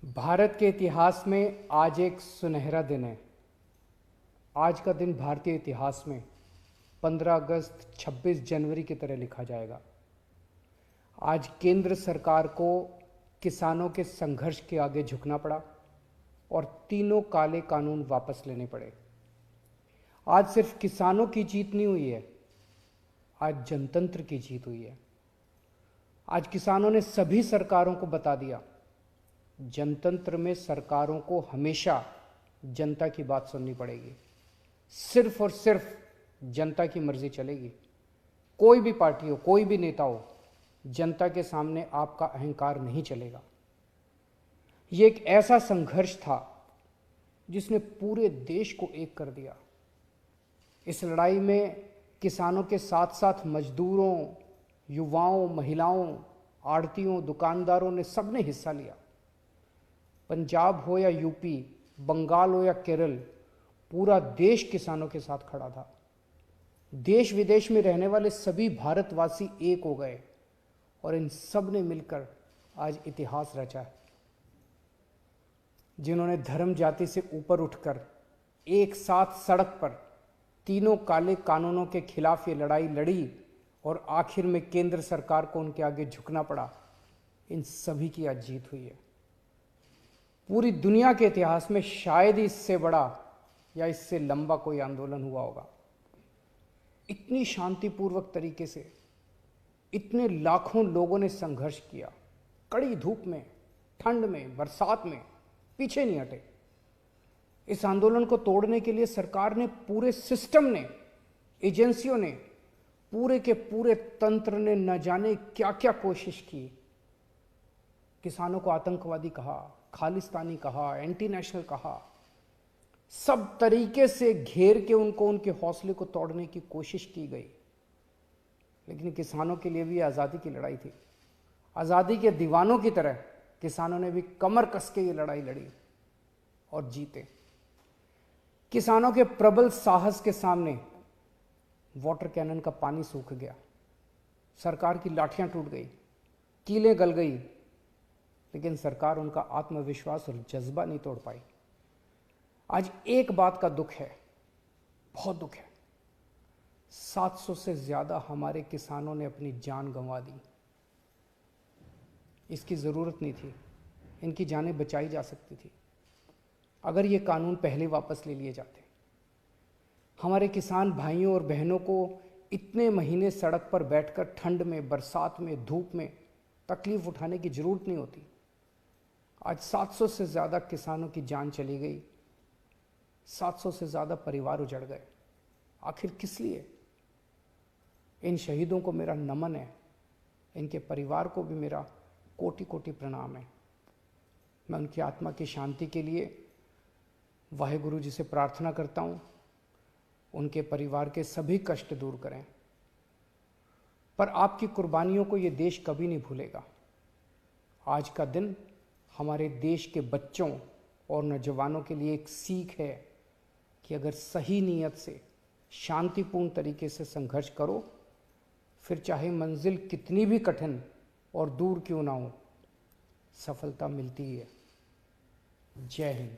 भारत के इतिहास में आज एक सुनहरा दिन है। आज का दिन भारतीय इतिहास में 15 अगस्त 26 जनवरी की तरह लिखा जाएगा। आज केंद्र सरकार को किसानों के संघर्ष के आगे झुकना पड़ा और तीनों काले कानून वापस लेने पड़े। आज सिर्फ किसानों की जीत नहीं हुई है, आज जनतंत्र की जीत हुई है। आज किसानों ने सभी सरकारों को बता दिया, जनतंत्र में सरकारों को हमेशा जनता की बात सुननी पड़ेगी। सिर्फ और सिर्फ जनता की मर्जी चलेगी। कोई भी पार्टी हो, कोई भी नेता हो, जनता के सामने आपका अहंकार नहीं चलेगा। ये एक ऐसा संघर्ष था जिसने पूरे देश को एक कर दिया। इस लड़ाई में किसानों के साथ साथ मजदूरों, युवाओं, महिलाओं, आड़तियों, दुकानदारों ने सबने हिस्सा लिया। पंजाब हो या यूपी, बंगाल हो या केरल, पूरा देश किसानों के साथ खड़ा था। देश विदेश में रहने वाले सभी भारतवासी एक हो गए और इन सब ने मिलकर आज इतिहास रचा है। जिन्होंने धर्म जाति से ऊपर उठकर एक साथ सड़क पर तीनों काले कानूनों के खिलाफ ये लड़ाई लड़ी और आखिर में केंद्र सरकार को उनके आगे झुकना पड़ा, इन सभी की आज जीत हुई है। पूरी दुनिया के इतिहास में शायद ही इससे बड़ा या इससे लंबा कोई आंदोलन हुआ होगा। इतनी शांतिपूर्वक तरीके से इतने लाखों लोगों ने संघर्ष किया, कड़ी धूप में, ठंड में, बरसात में, पीछे नहीं हटे। इस आंदोलन को तोड़ने के लिए सरकार ने, पूरे सिस्टम ने, एजेंसियों ने, पूरे के पूरे तंत्र ने न जाने क्या क्या कोशिश की। किसानों को आतंकवादी कहा, खालिस्तानी कहा, एंटी नेशनल कहा, सब तरीके से घेर के उनको, उनके हौसले को तोड़ने की कोशिश की गई। लेकिन किसानों के लिए भी आज़ादी की लड़ाई थी। आज़ादी के दीवानों की तरह किसानों ने भी कमर कस के ये लड़ाई लड़ी और जीते। किसानों के प्रबल साहस के सामने वाटर कैनन का पानी सूख गया, सरकार की लाठियां टूट गई, कीलें गल गई, लेकिन सरकार उनका आत्मविश्वास और जज्बा नहीं तोड़ पाई। आज एक बात का दुख है, बहुत दुख है, 700 से ज्यादा हमारे किसानों ने अपनी जान गंवा दी। इसकी जरूरत नहीं थी, इनकी जानें बचाई जा सकती थी अगर ये कानून पहले वापस ले लिए जाते। हमारे किसान भाइयों और बहनों को इतने महीने सड़क पर बैठकर ठंड में, बरसात में, धूप में तकलीफ उठाने की जरूरत नहीं होती। आज 700 से ज़्यादा किसानों की जान चली गई, 700 से ज़्यादा परिवार उजड़ गए। आखिर किस लिए? इन शहीदों को मेरा नमन है, इनके परिवार को भी मेरा कोटि कोटि प्रणाम है। मैं उनकी आत्मा की शांति के लिए वाहेगुरु जी से प्रार्थना करता हूँ, उनके परिवार के सभी कष्ट दूर करें। पर आपकी कुर्बानियों को ये देश कभी नहीं भूलेगा। आज का दिन हमारे देश के बच्चों और नौजवानों के लिए एक सीख है कि अगर सही नीयत से, शांतिपूर्ण तरीके से संघर्ष करो, फिर चाहे मंजिल कितनी भी कठिन और दूर क्यों ना हो, सफलता मिलती ही है। जय हिंद।